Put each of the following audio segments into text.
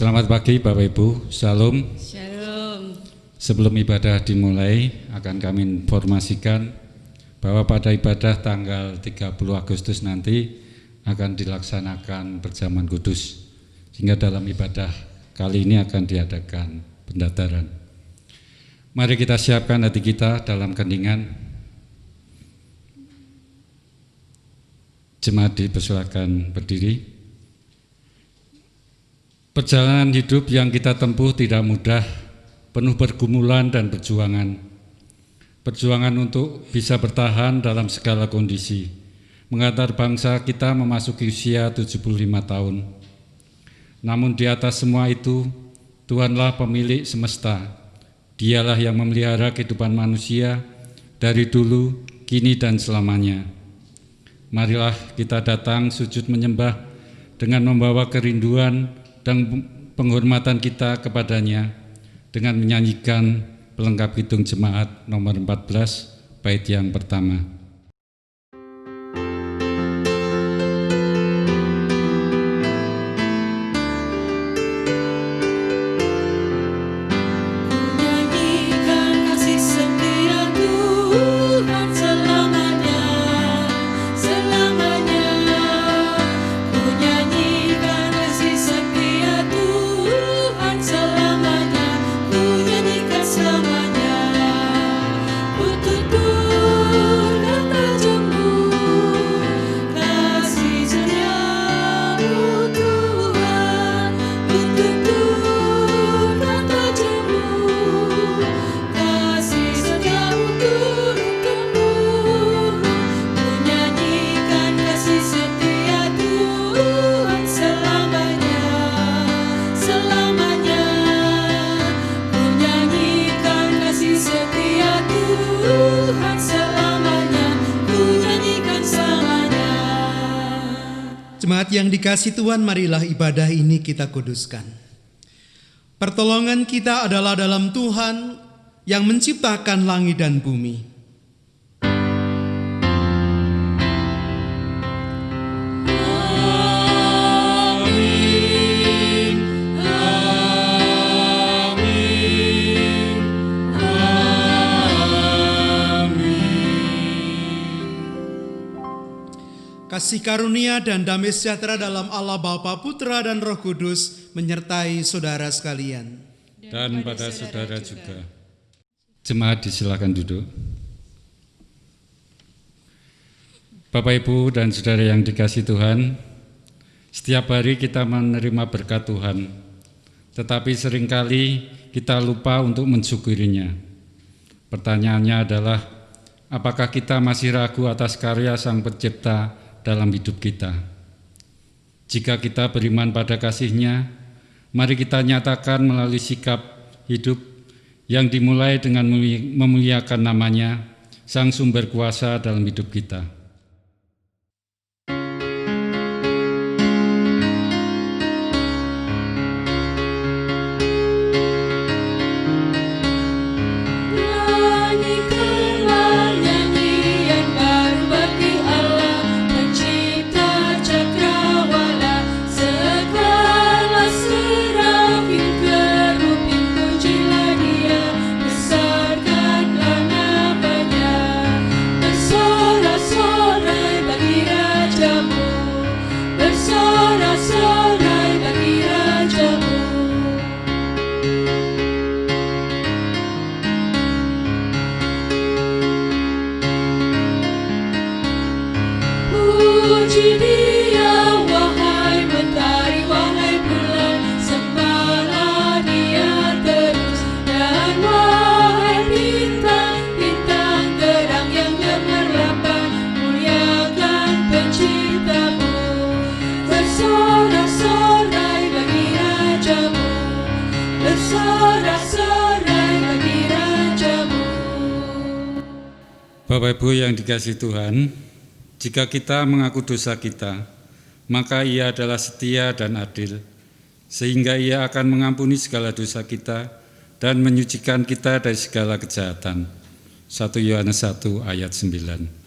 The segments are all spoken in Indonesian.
Selamat pagi Bapak Ibu, Shalom. Shalom. Sebelum ibadah dimulai, akan kami informasikan bahwa pada ibadah tanggal 30 Agustus nanti akan dilaksanakan berjamuan kudus. Sehingga dalam ibadah kali ini akan diadakan pendataran. Mari kita siapkan hati kita dalam keningan. Jemaat dipersilakan berdiri. Perjalanan hidup yang kita tempuh tidak mudah, penuh pergumulan dan perjuangan. Perjuangan untuk bisa bertahan dalam segala kondisi, mengantar bangsa kita memasuki usia 75 tahun. Namun di atas semua itu, Tuhanlah pemilik semesta. Dialah yang memelihara kehidupan manusia dari dulu, kini dan selamanya. Marilah kita datang sujud menyembah dengan membawa kerinduan dan penghormatan kita kepadanya dengan menyanyikan pelengkap hitung jemaat nomor 14 bait yang pertama. Jemaat yang dikasihi Tuhan, marilah ibadah ini kita kuduskan. Pertolongan kita adalah dalam Tuhan yang menciptakan langit dan bumi. Kasih karunia dan damai sejahtera dalam Allah Bapa, Putra dan Roh Kudus menyertai saudara sekalian. Dan pada saudara juga. Jemaat disilakan duduk. Bapak Ibu dan saudara yang dikasihi Tuhan, setiap hari kita menerima berkat Tuhan, tetapi seringkali kita lupa untuk mensyukurinya. Pertanyaannya adalah, apakah kita masih ragu atas karya Sang Pencipta dalam hidup kita? Jika kita beriman pada kasih-Nya, mari kita nyatakan melalui sikap hidup yang dimulai dengan memuliakan nama-Nya, Sang Sumber Kuasa dalam hidup kita. Bapak Ibu yang dikasihi Tuhan, jika kita mengaku dosa kita, maka Ia adalah setia dan adil, sehingga Ia akan mengampuni segala dosa kita dan menyucikan kita dari segala kejahatan. 1 Yohanes 1 ayat 9.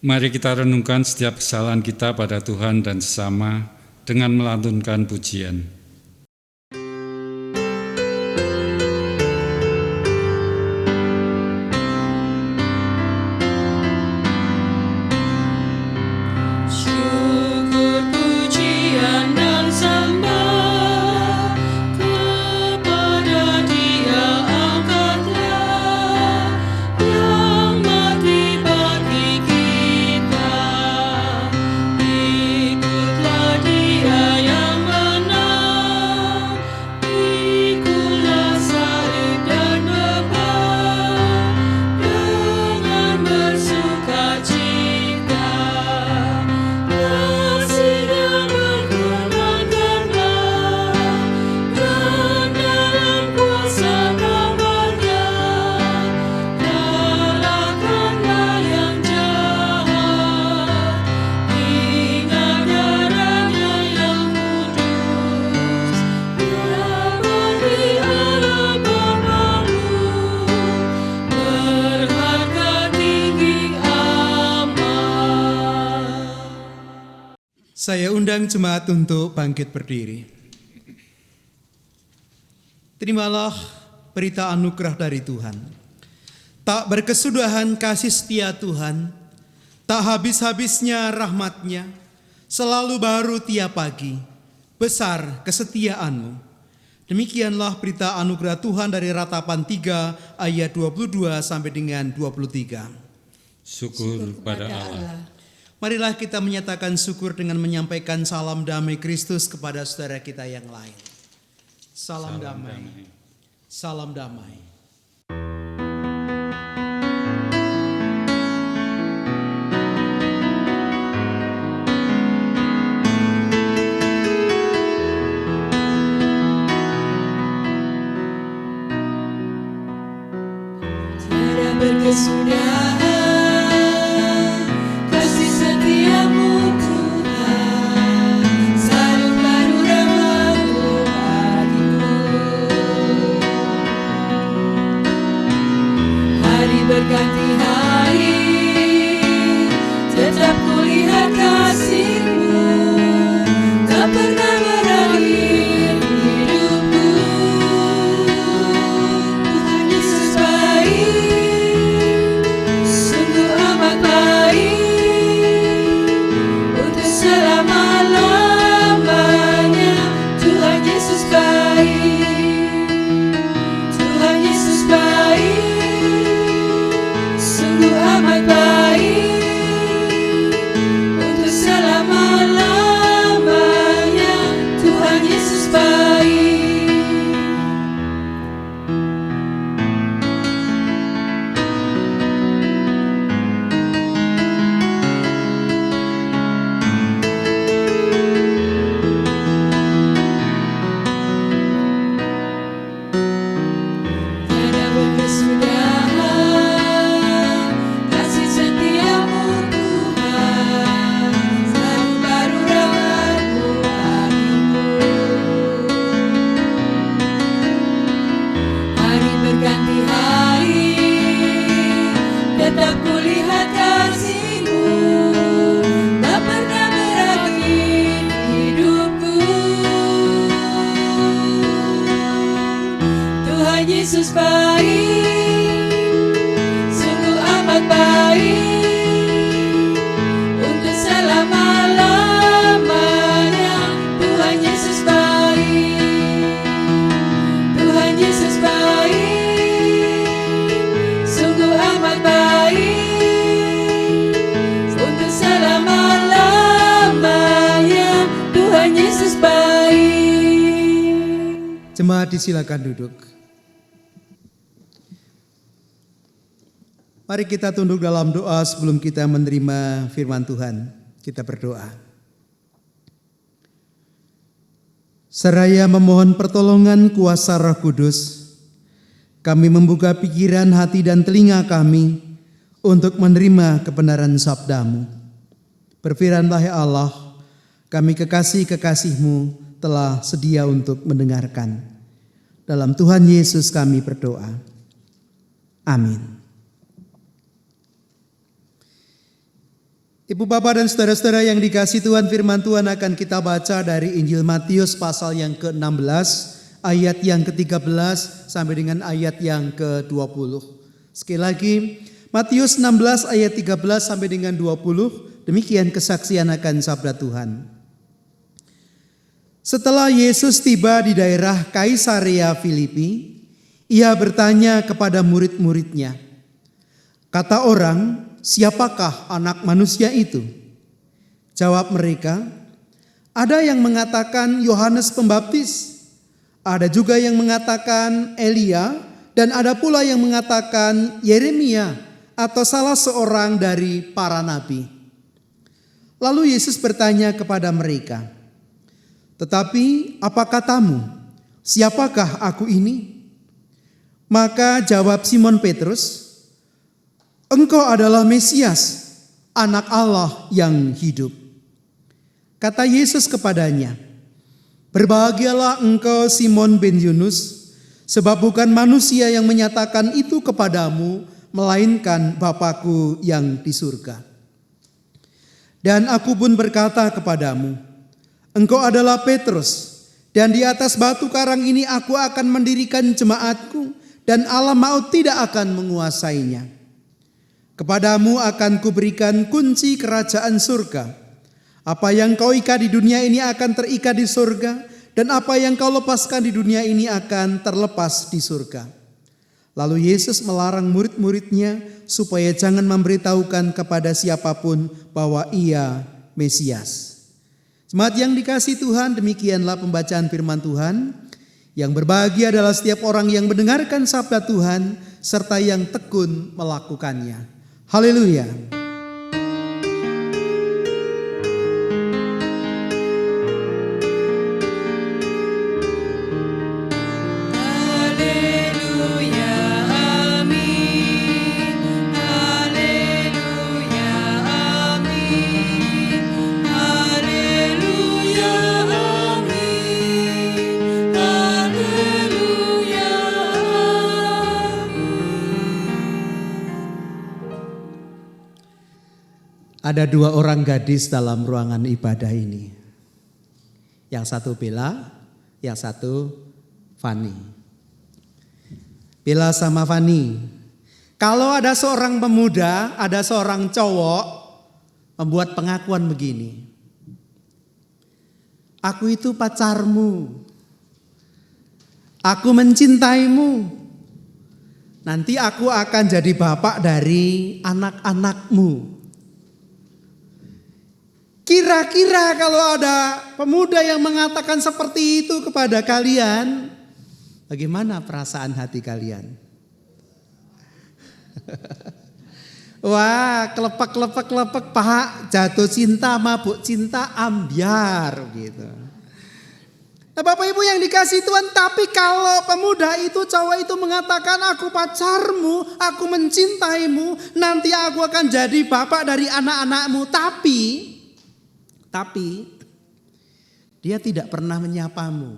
Mari kita renungkan setiap kesalahan kita pada Tuhan dan sesama dengan melantunkan pujian. Saya undang jemaat untuk bangkit berdiri. Terimalah berita anugerah dari Tuhan. Tak berkesudahan kasih setia Tuhan, tak habis-habisnya rahmat-Nya, selalu baru tiap pagi, besar kesetiaan-Mu. Demikianlah berita anugerah Tuhan dari Ratapan 3 ayat 22 sampai dengan 23. Syukur pada Allah. Marilah kita menyatakan syukur dengan menyampaikan salam damai Kristus kepada saudara kita yang lain. Salam damai. Salam damai. Tiada berkesudahan kasih setiamu Tuhan, selalu baru rahmat-Mu bagiku. Hari berganti hari, tetap kulihat kasih-Mu, tak pernah berakhir hidupku. Tuhan Yesus baik, sungguh amat baik, untuk selama-lamanya. Tuhan Yesus baik, Tuhan Yesus baik, sungguh amat baik, untuk selama-lamanya. Tuhan Yesus baik. Tiada berkesudahan kasih setiamu Tuhan, selalu baru rahmat-Mu bagiku. Hari berganti hari, tetap kulihat kasih-Mu, tak pernah berakhir hidupku. Tuhan Yesus baik, sungguh amat baik, untuk selama-lamanya. Tuhan Yesus baik, Tuhan Yesus baik, sungguh amat baik, untuk selama-lamanya. Tuhan Yesus baik. Jemaat disilakan duduk. Mari kita tunduk dalam doa sebelum kita menerima firman Tuhan. Kita berdoa. Seraya memohon pertolongan kuasa Roh Kudus, kami membuka pikiran, hati, dan telinga kami untuk menerima kebenaran sabda-Mu. Berfirmanlah ya Allah, kami kekasih-kekasih-Mu telah sedia untuk mendengarkan. Dalam Tuhan Yesus kami berdoa. Amin. Ibu Bapak dan saudara-saudara yang dikasihi Tuhan, firman Tuhan akan kita baca dari Injil Matius pasal yang ke-16 ayat yang ke-13 sampai dengan ayat yang ke-20. Sekali lagi, Matius 16 ayat 13 sampai dengan 20, demikian kesaksian akan sabda Tuhan. Setelah Yesus tiba di daerah Kaisarea Filipi, ia bertanya kepada murid-muridnya, kata orang, siapakah anak manusia itu? Jawab mereka, ada yang mengatakan Yohanes Pembaptis, ada juga yang mengatakan Elia, dan ada pula yang mengatakan Yeremia atau salah seorang dari para nabi. Lalu Yesus bertanya kepada mereka, tetapi apa katamu? Siapakah aku ini? Maka jawab Simon Petrus, engkau adalah Mesias, anak Allah yang hidup. Kata Yesus kepadanya, berbahagialah engkau Simon bin Yunus, sebab bukan manusia yang menyatakan itu kepadamu, melainkan Bapa-Ku yang di surga. Dan aku pun berkata kepadamu, engkau adalah Petrus, dan di atas batu karang ini aku akan mendirikan jemaatku, dan alam maut tidak akan menguasainya. Kepadamu akan kuberikan kunci kerajaan surga. Apa yang kau ikat di dunia ini akan terikat di surga, dan apa yang kau lepaskan di dunia ini akan terlepas di surga. Lalu Yesus melarang murid-muridnya supaya jangan memberitahukan kepada siapapun bahwa ia Mesias. Jemaat yang dikasihi Tuhan, demikianlah pembacaan firman Tuhan. Yang berbahagia adalah setiap orang yang mendengarkan sabda Tuhan serta yang tekun melakukannya. Haleluya. Ada dua orang gadis dalam ruangan ibadah ini. Yang satu Bella, yang satu Fani. Bella sama Fani. Kalau ada seorang pemuda, ada seorang cowok membuat pengakuan begini. Aku itu pacarmu. Aku mencintaimu. Nanti aku akan jadi bapak dari anak-anakmu. Kira-kira kalau ada pemuda yang mengatakan seperti itu kepada kalian, bagaimana perasaan hati kalian? Wah, kelepek, Pak, jatuh cinta, mabuk cinta, ambiar gitu. Nah, Bapak Ibu yang dikasihi Tuhan, tapi kalau pemuda itu, cowok itu mengatakan aku pacarmu, aku mencintaimu, nanti aku akan jadi bapak dari anak-anakmu, tapi dia tidak pernah menyapamu.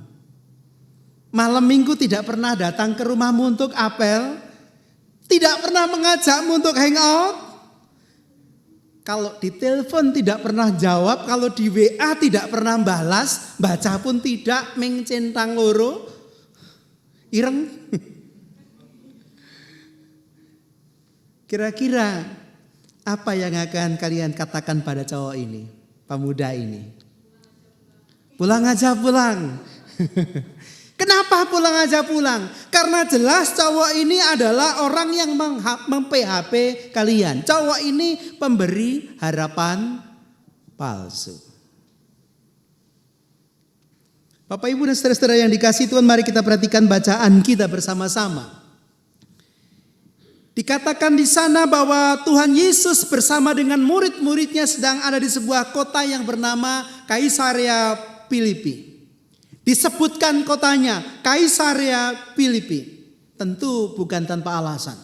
Malam minggu tidak pernah datang ke rumahmu untuk apel. Tidak pernah mengajakmu untuk hangout. Kalau ditelepon tidak pernah jawab. Kalau di WA tidak pernah balas. Baca pun tidak, mengcentang loro. Ireng. Kira-kira apa yang akan kalian katakan pada cowok ini? Pemuda ini, pulang aja pulang. Kenapa pulang aja pulang? Karena jelas cowok ini adalah orang yang mem-PHP kalian. Cowok ini pemberi harapan palsu. Bapak Ibu dan saudara-saudara yang dikasihi Tuhan, mari kita perhatikan bacaan kita bersama-sama. Dikatakan di sana bahwa Tuhan Yesus bersama dengan murid-muridnya sedang ada di sebuah kota yang bernama Kaisarea Filipi. Disebutkan kotanya Kaisarea Filipi. Tentu bukan tanpa alasan.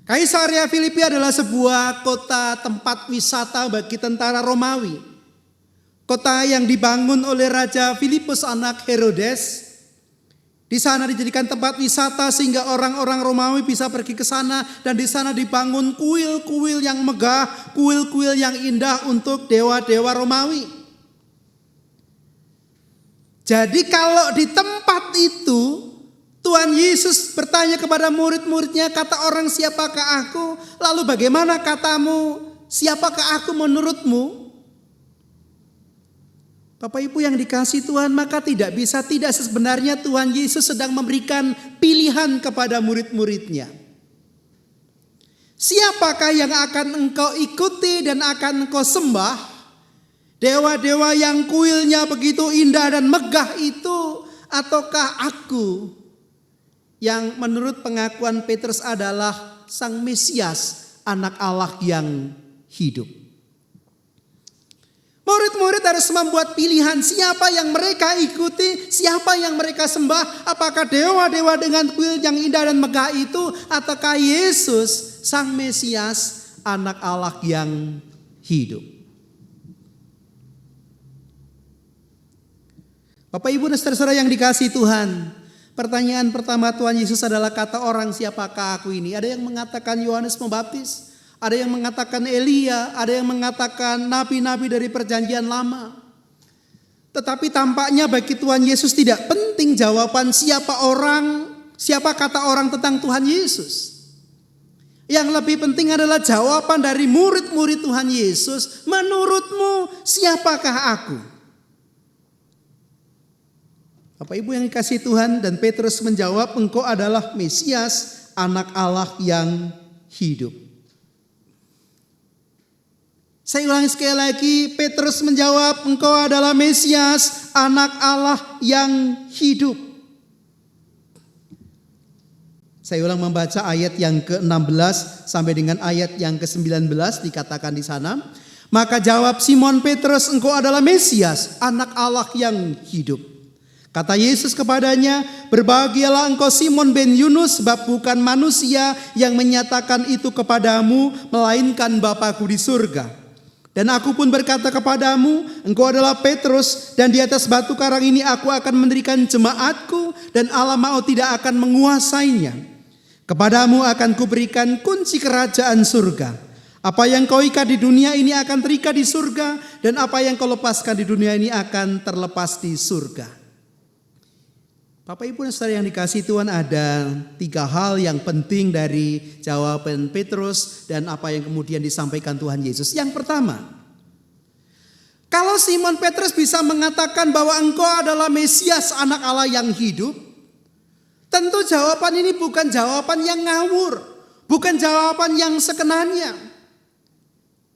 Kaisarea Filipi adalah sebuah kota tempat wisata bagi tentara Romawi. Kota yang dibangun oleh Raja Filipus anak Herodes Di sana dijadikan tempat wisata sehingga orang-orang Romawi bisa pergi ke sana, dan di sana dibangun kuil-kuil yang megah, kuil-kuil yang indah untuk dewa-dewa Romawi. Jadi kalau di tempat itu Tuhan Yesus bertanya kepada murid-muridnya, kata orang siapakah aku? Lalu bagaimana katamu? Siapakah aku menurutmu? Bapak Ibu yang dikasihi Tuhan, maka tidak sebenarnya Tuhan Yesus sedang memberikan pilihan kepada murid-muridnya. Siapakah yang akan engkau ikuti dan akan engkau sembah? Dewa-dewa yang kuilnya begitu indah dan megah itu, ataukah aku yang menurut pengakuan Petrus adalah Sang Mesias, Anak Allah yang hidup? Murid-murid harus membuat pilihan siapa yang mereka ikuti, siapa yang mereka sembah. Apakah dewa-dewa dengan kuil yang indah dan megah itu, ataukah Yesus, Sang Mesias, Anak Allah yang hidup? Bapak Ibu dan saudara yang dikasihi Tuhan, pertanyaan pertama Tuhan Yesus adalah, kata orang siapakah aku ini? Ada yang mengatakan Yohanes Pembaptis, ada yang mengatakan Elia, ada yang mengatakan nabi-nabi dari perjanjian lama. Tetapi tampaknya bagi Tuhan Yesus tidak penting jawaban siapa kata orang tentang Tuhan Yesus. Yang lebih penting adalah jawaban dari murid-murid Tuhan Yesus, menurutmu siapakah aku? Bapak Ibu yang dikasihi Tuhan, dan Petrus menjawab, engkau adalah Mesias, Anak Allah yang hidup. Saya ulangi sekali lagi, Petrus menjawab, engkau adalah Mesias, Anak Allah yang hidup. Saya ulang membaca ayat yang ke-16 sampai dengan ayat yang ke-19, dikatakan di sana. Maka jawab Simon Petrus, engkau adalah Mesias, Anak Allah yang hidup. Kata Yesus kepadanya, berbahagialah engkau Simon bin Yunus, sebab bukan manusia yang menyatakan itu kepadamu, melainkan Bapa-Ku di surga. Dan aku pun berkata kepadamu, engkau adalah Petrus, dan di atas batu karang ini aku akan mendirikan jemaatku, dan alam maut tidak akan menguasainya. Kepadamu akan kuberikan kunci kerajaan surga. Apa yang kau ikat di dunia ini akan terikat di surga, dan apa yang kau lepaskan di dunia ini akan terlepas di surga. Bapak Ibu dan saudara yang dikasihi Tuhan, ada 3 hal yang penting dari jawaban Petrus dan apa yang kemudian disampaikan Tuhan Yesus. Yang pertama, kalau Simon Petrus bisa mengatakan bahwa engkau adalah Mesias, Anak Allah yang hidup, tentu jawaban ini bukan jawaban yang ngawur, bukan jawaban yang sekenanya.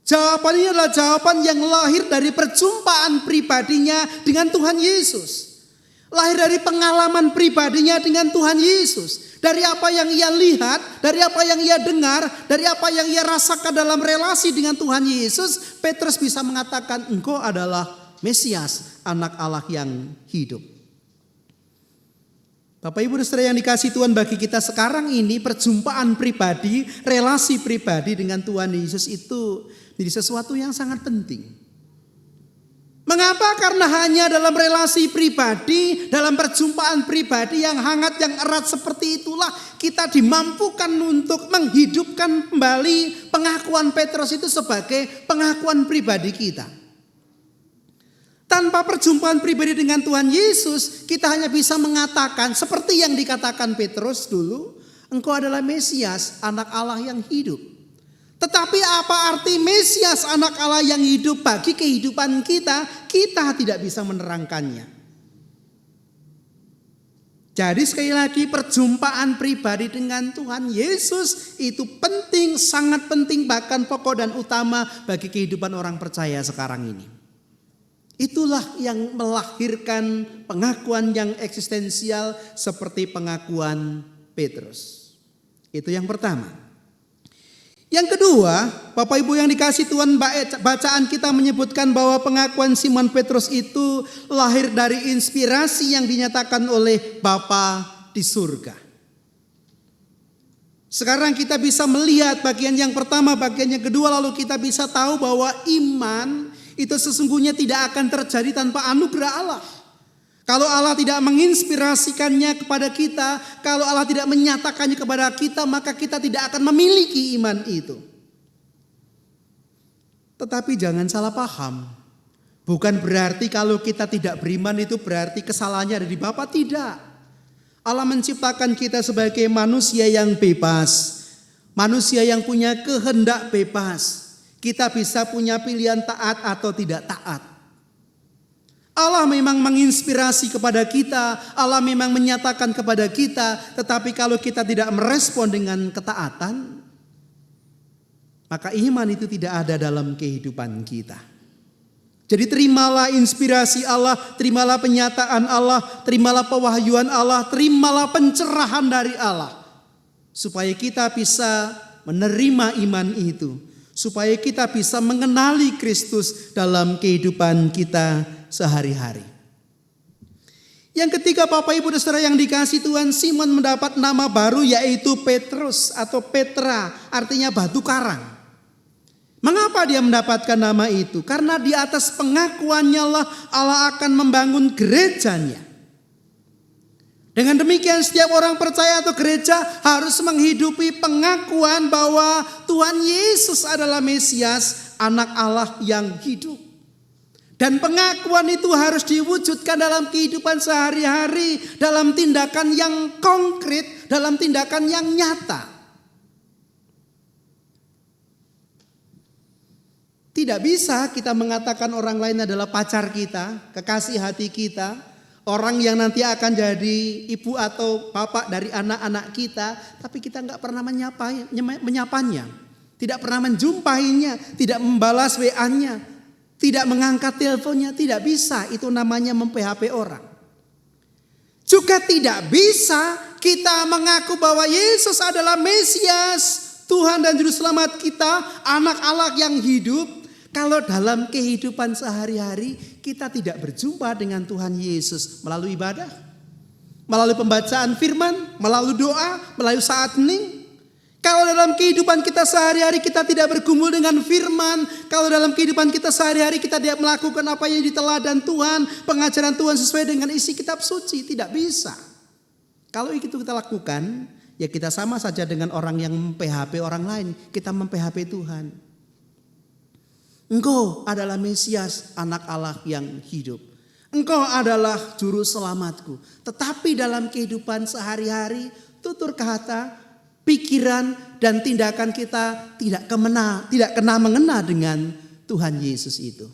Jawaban ini adalah jawaban yang lahir dari perjumpaan pribadinya dengan Tuhan Yesus. Lahir dari pengalaman pribadinya dengan Tuhan Yesus. Dari apa yang ia lihat, dari apa yang ia dengar, dari apa yang ia rasakan dalam relasi dengan Tuhan Yesus, Petrus bisa mengatakan, engkau adalah Mesias, Anak Allah yang hidup. Bapak Ibu dan saudara yang dikasihi Tuhan, bagi kita sekarang ini perjumpaan pribadi, relasi pribadi dengan Tuhan Yesus itu menjadi sesuatu yang sangat penting. Mengapa? Karena hanya dalam relasi pribadi, dalam perjumpaan pribadi yang hangat, yang erat seperti itulah kita dimampukan untuk menghidupkan kembali pengakuan Petrus itu sebagai pengakuan pribadi kita. Tanpa perjumpaan pribadi dengan Tuhan Yesus, kita hanya bisa mengatakan seperti yang dikatakan Petrus dulu, engkau adalah Mesias, Anak Allah yang hidup. Tetapi apa arti Mesias, Anak Allah yang hidup bagi kehidupan kita? Kita tidak bisa menerangkannya. Jadi sekali lagi, perjumpaan pribadi dengan Tuhan Yesus itu penting, sangat penting, bahkan pokok dan utama bagi kehidupan orang percaya sekarang ini. Itulah yang melahirkan pengakuan yang eksistensial seperti pengakuan Petrus. Itu yang pertama. Yang kedua, Bapak Ibu yang dikasihi Tuhan, bacaan kita menyebutkan bahwa pengakuan Simon Petrus itu lahir dari inspirasi yang dinyatakan oleh Bapa di surga. Sekarang kita bisa melihat bagian yang pertama, bagian yang kedua, lalu kita bisa tahu bahwa iman itu sesungguhnya tidak akan terjadi tanpa anugerah Allah. Kalau Allah tidak menginspirasikannya kepada kita, kalau Allah tidak menyatakannya kepada kita, maka kita tidak akan memiliki iman itu. Tetapi jangan salah paham. Bukan berarti kalau kita tidak beriman itu berarti kesalahannya ada di Bapa, tidak. Allah menciptakan kita sebagai manusia yang bebas. Manusia yang punya kehendak bebas. Kita bisa punya pilihan taat atau tidak taat. Allah memang menginspirasi kepada kita, Allah memang menyatakan kepada kita, tetapi kalau kita tidak merespon dengan ketaatan, maka iman itu tidak ada dalam kehidupan kita. Jadi terimalah inspirasi Allah, terimalah penyataan Allah, terimalah pewahyuan Allah, terimalah pencerahan dari Allah. Supaya kita bisa menerima iman itu, supaya kita bisa mengenali Kristus dalam kehidupan kita sehari-hari. Yang ketiga, Bapak Ibu dan Saudara yang dikasihi Tuhan, Simon mendapat nama baru yaitu Petrus atau Petra, artinya batu karang. Mengapa dia mendapatkan nama itu? Karena di atas pengakuannya lah Allah akan membangun gerejanya. Dengan demikian setiap orang percaya atau gereja harus menghidupi pengakuan bahwa Tuhan Yesus adalah Mesias, anak Allah yang hidup. Dan pengakuan itu harus diwujudkan dalam kehidupan sehari-hari, dalam tindakan yang konkret, dalam tindakan yang nyata. Tidak bisa kita mengatakan orang lain adalah pacar kita, kekasih hati kita, orang yang nanti akan jadi ibu atau bapak dari anak-anak kita, tapi kita nggak pernah menyapanya, tidak pernah menjumpainya, tidak membalas WA-nya, tidak mengangkat teleponnya, tidak bisa. Itu namanya mem-PHP orang. Juga tidak bisa kita mengaku bahwa Yesus adalah Mesias, Tuhan dan Juru Selamat kita, anak Allah yang hidup, kalau dalam kehidupan sehari-hari kita tidak berjumpa dengan Tuhan Yesus melalui ibadah, melalui pembacaan firman, melalui doa, melalui saat hening. Kalau dalam kehidupan kita sehari-hari kita tidak bergumul dengan firman, kalau dalam kehidupan kita sehari-hari kita tidak melakukan apa yang diteladan Tuhan, pengajaran Tuhan sesuai dengan isi kitab suci, tidak bisa. Kalau itu kita lakukan, ya kita sama saja dengan orang yang mem-PHP orang lain, kita mem-PHP Tuhan. Engkau adalah Mesias, anak Allah yang hidup. Engkau adalah juru selamatku. Tetapi dalam kehidupan sehari-hari, tutur kata, pikiran dan tindakan kita tidak kena mengena dengan Tuhan Yesus itu.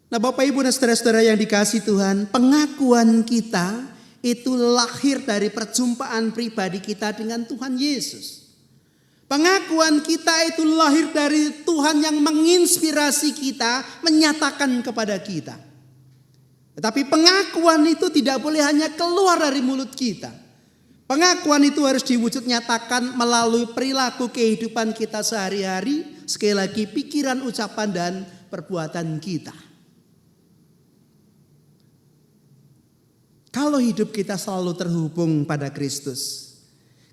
Nah, Bapak Ibu dan saudara-saudara yang dikasihi Tuhan, pengakuan kita itu lahir dari perjumpaan pribadi kita dengan Tuhan Yesus. Pengakuan kita itu lahir dari Tuhan yang menginspirasi kita, menyatakan kepada kita. Tetapi pengakuan itu tidak boleh hanya keluar dari mulut kita. Pengakuan itu harus diwujud nyatakan melalui perilaku kehidupan kita sehari-hari. Sekali lagi, pikiran, ucapan, dan perbuatan kita. Kalau hidup kita selalu terhubung pada Kristus,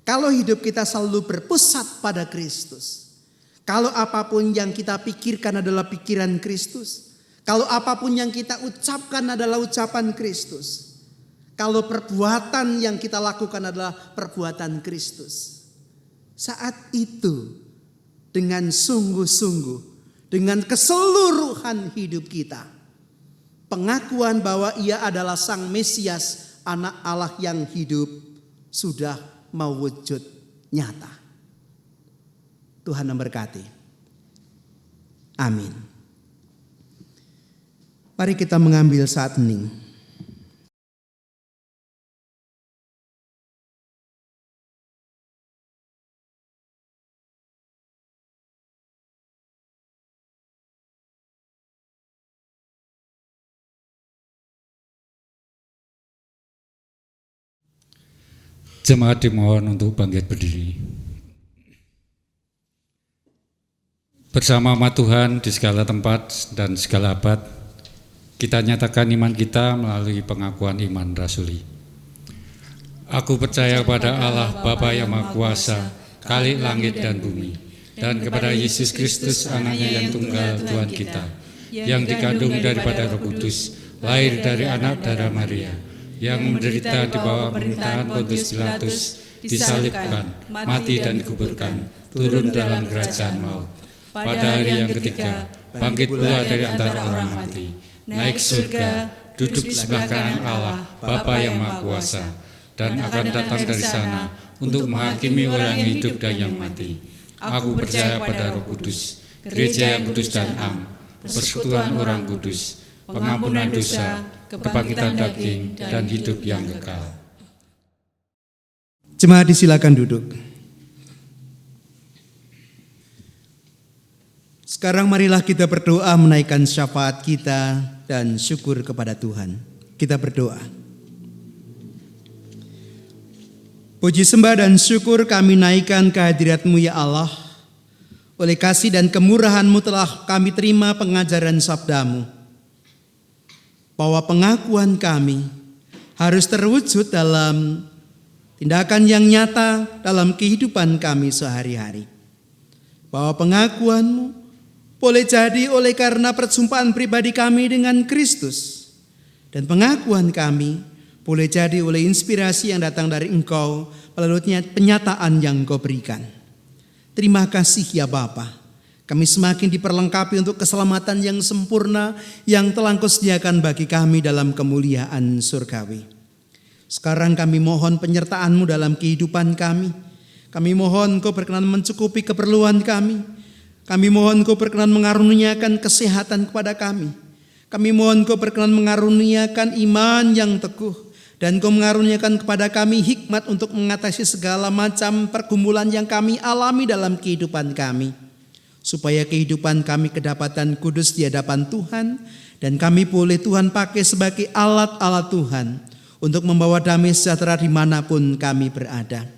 kalau hidup kita selalu berpusat pada Kristus, kalau apapun yang kita pikirkan adalah pikiran Kristus, kalau apapun yang kita ucapkan adalah ucapan Kristus, kalau perbuatan yang kita lakukan adalah perbuatan Kristus, saat itu dengan sungguh-sungguh, dengan keseluruhan hidup kita, pengakuan bahwa Ia adalah Sang Mesias, anak Allah yang hidup, sudah mewujud nyata. Tuhan memberkati. Amin. Mari kita mengambil saat hening. Jemaat dimohon untuk bangkit berdiri. Bersama umat Tuhan di segala tempat dan segala abad, kita nyatakan iman kita melalui pengakuan iman rasuli. Aku percaya kepada Allah Bapa yang Maha Kuasa, Khalik langit dan bumi, dan kepada Yesus Kristus anaknya yang tunggal Tuhan kita, yang dikandung daripada Roh Kudus, lahir dari anak darah Maria, yang menderita di bawah pemerintahan Pontius Pilatus, disalibkan, mati dan dikuburkan, turun dalam kerajaan maut. Pada hari yang ketiga, bangkit pula dari antara orang mati, naik surga, duduk di sebelah kanan Allah, Bapa yang Maha Kuasa, dan akan datang dari sana untuk menghakimi orang yang hidup dan yang mati. Aku percaya pada Roh Kudus, gereja yang kudus dan am, persekutuan orang kudus, pengampunan dosa, kebangkitan daging, dan hidup yang kekal. Jemaat disilakan duduk. Sekarang marilah kita berdoa menaikkan syafaat kita dan syukur kepada Tuhan. Kita berdoa. Puji sembah dan syukur kami naikkan kehadirat-Mu ya Allah. Oleh kasih dan kemurahan-Mu telah kami terima pengajaran sabda-Mu, bahwa pengakuan kami harus terwujud dalam tindakan yang nyata dalam kehidupan kami sehari-hari. Bahwa pengakuan-Mu boleh jadi oleh karena perjumpaan pribadi kami dengan Kristus, dan pengakuan kami boleh jadi oleh inspirasi yang datang dari Engkau melalui penyataan yang Engkau berikan. Terima kasih ya Bapa, kami semakin diperlengkapi untuk keselamatan yang sempurna yang telah Engkau sediakan bagi kami dalam kemuliaan surgawi. Sekarang kami mohon penyertaan-Mu dalam kehidupan kami. Kami mohon Engkau berkenan mencukupi keperluan kami. Kami mohon Engkau berkenan mengaruniakan kesehatan kepada kami. Kami mohon Engkau berkenan mengaruniakan iman yang teguh. Dan Engkau mengaruniakan kepada kami hikmat untuk mengatasi segala macam pergumulan yang kami alami dalam kehidupan kami. Supaya kehidupan kami kedapatan kudus di hadapan Tuhan. Dan kami boleh Tuhan pakai sebagai alat-alat Tuhan untuk membawa damai sejahtera dimanapun kami berada.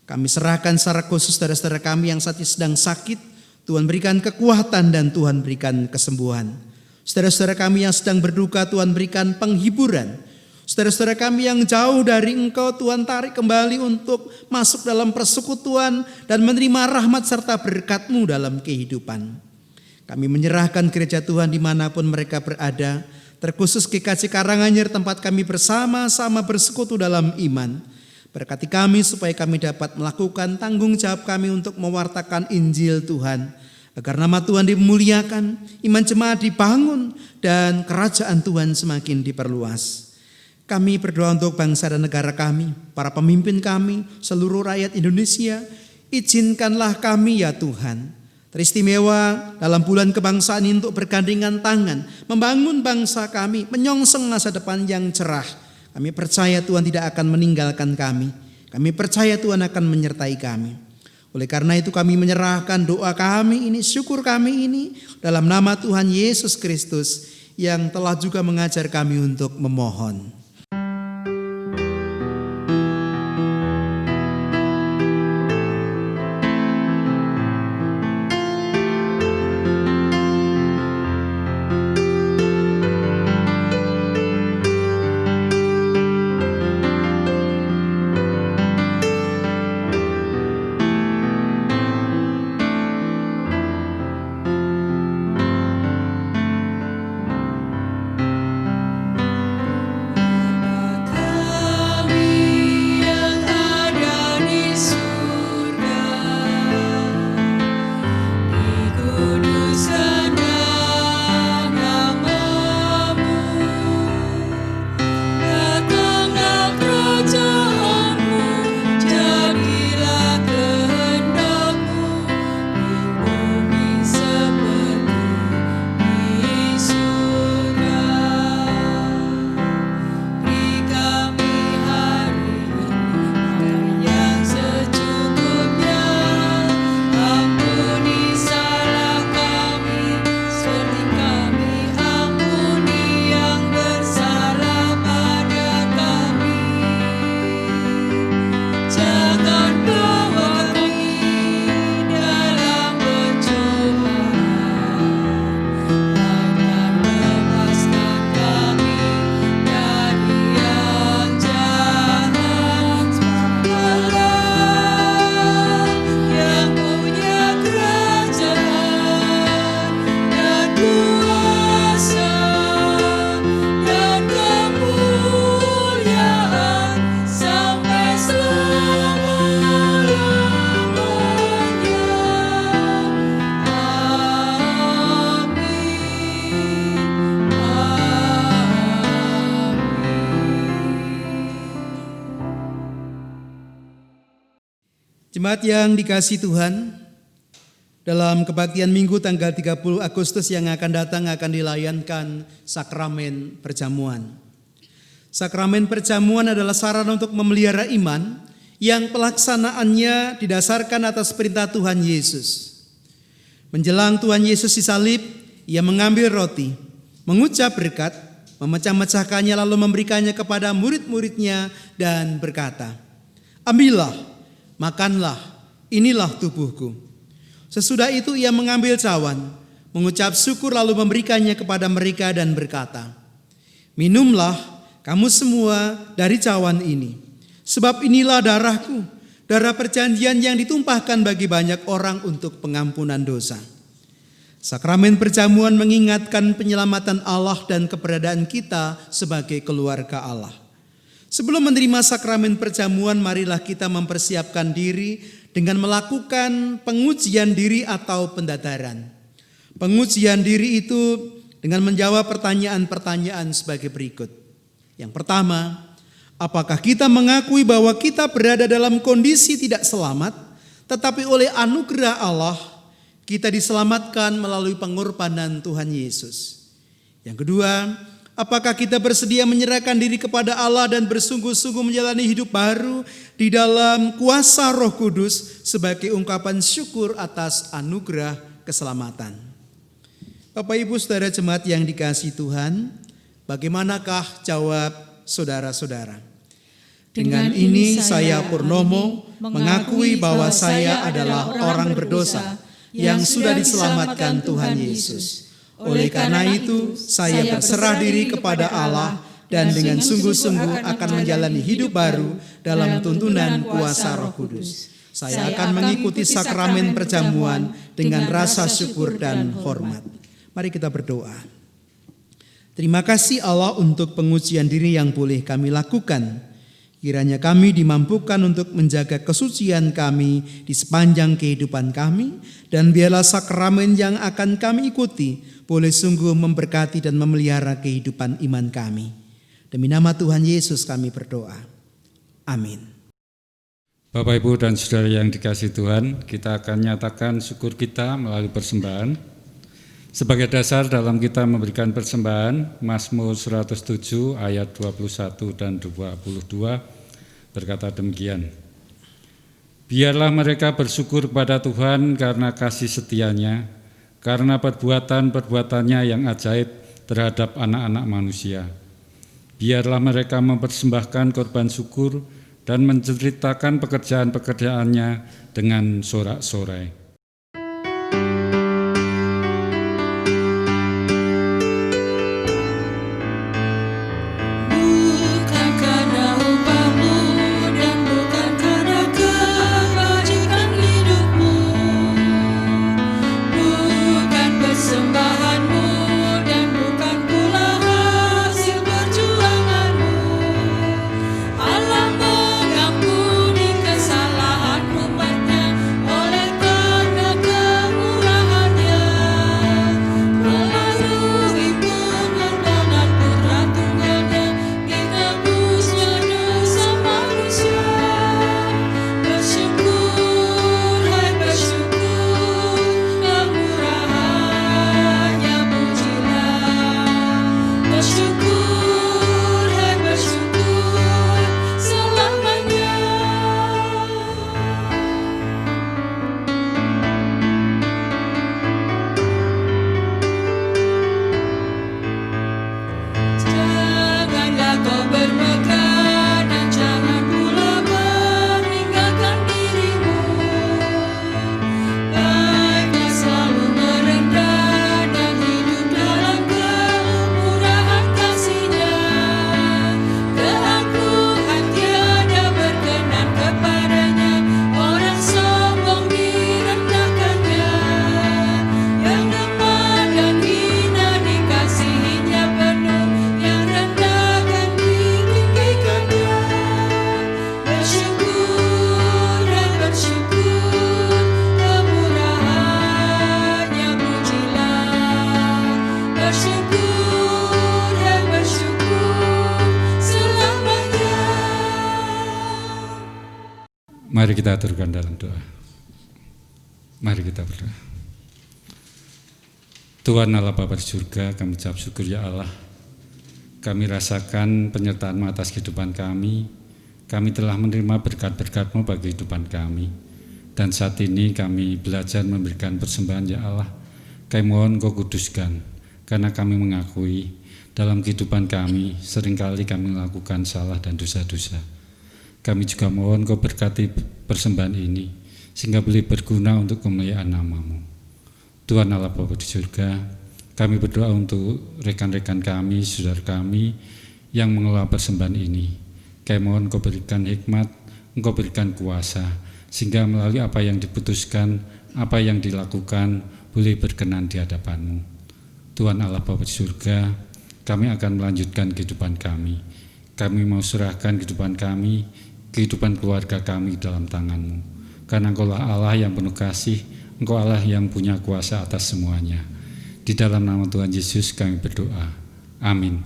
Kami serahkan secara khusus saudara-saudara kami yang saat ini sedang sakit. Tuhan berikan kekuatan dan Tuhan berikan kesembuhan. Saudara-saudara kami yang sedang berduka, Tuhan berikan penghiburan. Saudara-saudara kami yang jauh dari Engkau, Tuhan tarik kembali untuk masuk dalam persekutuan dan menerima rahmat serta berkat-Mu dalam kehidupan. Kami menyerahkan gereja Tuhan dimanapun mereka berada, terkhusus GKJ Karanganyar tempat kami bersama-sama bersekutu dalam iman. Berkati kami supaya kami dapat melakukan tanggung jawab kami untuk mewartakan Injil Tuhan. Agar nama Tuhan dimuliakan, iman jemaat dibangun, dan kerajaan Tuhan semakin diperluas. Kami berdoa untuk bangsa dan negara kami, para pemimpin kami, seluruh rakyat Indonesia. Izinkanlah kami ya Tuhan, teristimewa dalam bulan kebangsaan ini untuk bergandengan tangan, membangun bangsa kami, menyongsong masa depan yang cerah. Kami percaya Tuhan tidak akan meninggalkan kami. Kami percaya Tuhan akan menyertai kami. Oleh karena itu kami menyerahkan doa kami ini, syukur kami ini dalam nama Tuhan Yesus Kristus yang telah juga mengajar kami untuk memohon. Jemaat yang dikasihi Tuhan, dalam kebaktian Minggu tanggal 30 Agustus yang akan datang akan dilayankan sakramen perjamuan. Sakramen perjamuan adalah sarana untuk memelihara iman yang pelaksanaannya didasarkan atas perintah Tuhan Yesus. Menjelang Tuhan Yesus disalib, ia mengambil roti, mengucap berkat, memecah-mecahkannya lalu memberikannya kepada murid-muridnya dan berkata, "Ambillah, makanlah, inilah tubuhku." Sesudah itu ia mengambil cawan, mengucap syukur lalu memberikannya kepada mereka dan berkata, "Minumlah kamu semua dari cawan ini, sebab inilah darahku, darah perjanjian yang ditumpahkan bagi banyak orang untuk pengampunan dosa." Sakramen perjamuan mengingatkan penyelamatan Allah dan keberadaan kita sebagai keluarga Allah. Sebelum menerima sakramen perjamuan, marilah kita mempersiapkan diri dengan melakukan pengujian diri atau pendadaran. Pengujian diri itu dengan menjawab pertanyaan-pertanyaan sebagai berikut. Yang pertama, apakah kita mengakui bahwa kita berada dalam kondisi tidak selamat, tetapi oleh anugerah Allah kita diselamatkan melalui pengorbanan Tuhan Yesus? Yang kedua, apakah kita bersedia menyerahkan diri kepada Allah dan bersungguh-sungguh menjalani hidup baru di dalam kuasa Roh Kudus sebagai ungkapan syukur atas anugerah keselamatan? Bapak Ibu Saudara jemaat yang dikasihi Tuhan, bagaimanakah jawab saudara-saudara? Dengan ini saya Purnomo mengakui bahwa saya adalah orang berdosa yang sudah diselamatkan Tuhan Yesus. Oleh karena itu, saya berserah diri kepada Allah dan dengan sungguh-sungguh akan menjalani hidup baru dalam tuntunan kuasa Roh Kudus. Saya akan mengikuti sakramen perjamuan dengan rasa syukur dan hormat. Mari kita berdoa. Terima kasih Allah untuk pengujian diri yang boleh kami lakukan. Kiranya kami dimampukan untuk menjaga kesucian kami di sepanjang kehidupan kami, dan biarlah sakramen yang akan kami ikuti boleh sungguh memberkati dan memelihara kehidupan iman kami. Demi nama Tuhan Yesus kami berdoa. Amin. Bapak, Ibu, dan Saudara yang dikasihi Tuhan, kita akan nyatakan syukur kita melalui persembahan. Sebagai dasar dalam kita memberikan persembahan, Mazmur 107 ayat 21 dan 22 berkata demikian. Biarlah mereka bersyukur kepada Tuhan karena kasih setianya, karena perbuatan-perbuatannya yang ajaib terhadap anak-anak manusia. Biarlah mereka mempersembahkan korban syukur dan menceritakan pekerjaan-pekerjaannya dengan sorak-sorai. Allah mengampuni kesalahan umatnya oleh Mari kita aturkan dalam doa. Mari kita berdoa. Tuhan Allah Bapa di surga, kami ucap syukur ya Allah. Kami rasakan penyertaan-Mu atas kehidupan kami. Kami telah menerima berkat-berkat-Mu bagi kehidupan kami. Dan saat ini kami belajar memberikan persembahan ya Allah. Kami mohon Kau kuduskan, karena kami mengakui dalam kehidupan kami seringkali kami melakukan salah dan dosa-dosa. Kami juga mohon Kau berkati persembahan ini, sehingga boleh berguna untuk kemuliaan nama-Mu. Tuhan Allah Bapa di surga, kami berdoa untuk rekan-rekan kami, saudara kami yang mengelola persembahan ini. Kami mohon Kau berikan hikmat, Engkau berikan kuasa, sehingga melalui apa yang diputuskan, apa yang dilakukan, boleh berkenan di hadapan-Mu. Tuhan Allah Bapa di surga, kami akan melanjutkan kehidupan kami. Kami mau serahkan kehidupan kami, kehidupan keluarga kami dalam tangan-Mu. Karena Engkau Allah yang penuh kasih, Engkau Allah yang punya kuasa atas semuanya. Di dalam nama Tuhan Yesus kami berdoa. Amin.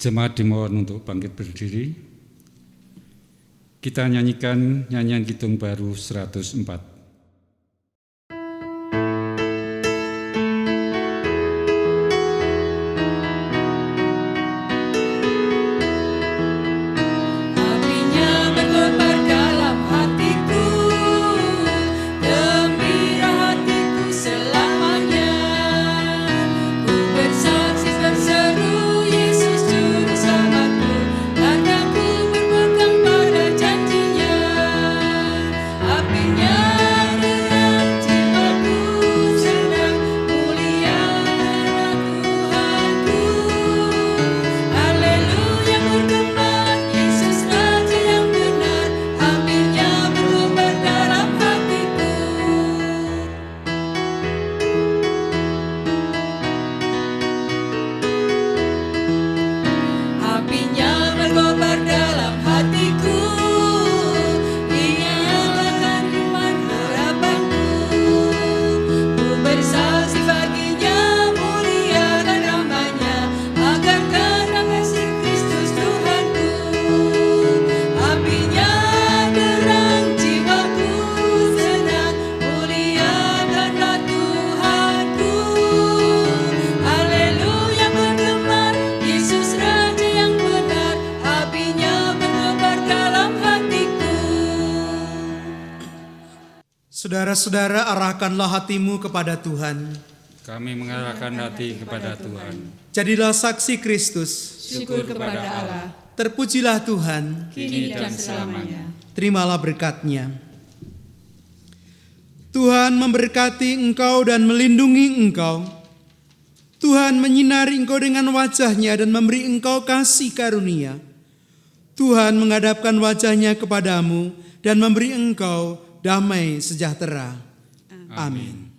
Jemaat dimohon untuk bangkit berdiri. Kita nyanyikan nyanyian Kidung Baru 104. Saudara-saudara, arahkanlah hatimu kepada Tuhan. Kami mengarahkan hati kepada Tuhan. Jadilah saksi Kristus. Syukur kepada Allah, Terpujilah Tuhan. kini dan selamanya. Terimalah berkat-Nya. Tuhan memberkati engkau dan melindungi engkau. Tuhan menyinari engkau dengan wajah-Nya dan memberi engkau kasih karunia. Tuhan menghadapkan wajah-Nya kepadamu dan memberi engkau damai sejahtera. Amin.